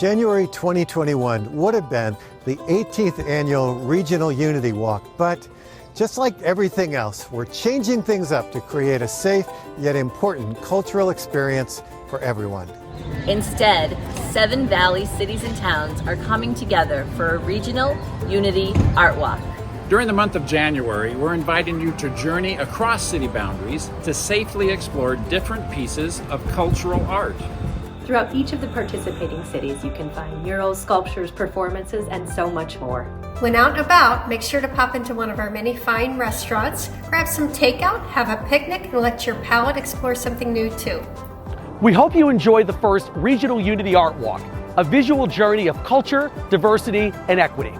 January 2021 would have been the 18th annual Regional Unity Walk, but just like everything else, we're changing things up to create a safe yet important cultural experience for everyone. Instead, 7 Valley cities and towns are coming together for a Regional Unity Art Walk. During the month of January, we're inviting you to journey across city boundaries to safely explore different pieces of cultural art. Throughout each of the participating cities, you can find murals, sculptures, performances, and so much more. When out and about, make sure to pop into one of our many fine restaurants, grab some takeout, have a picnic, and let your palate explore something new too. We hope you enjoy the first Regional Unity Art Walk, a visual journey of culture, diversity, and equity.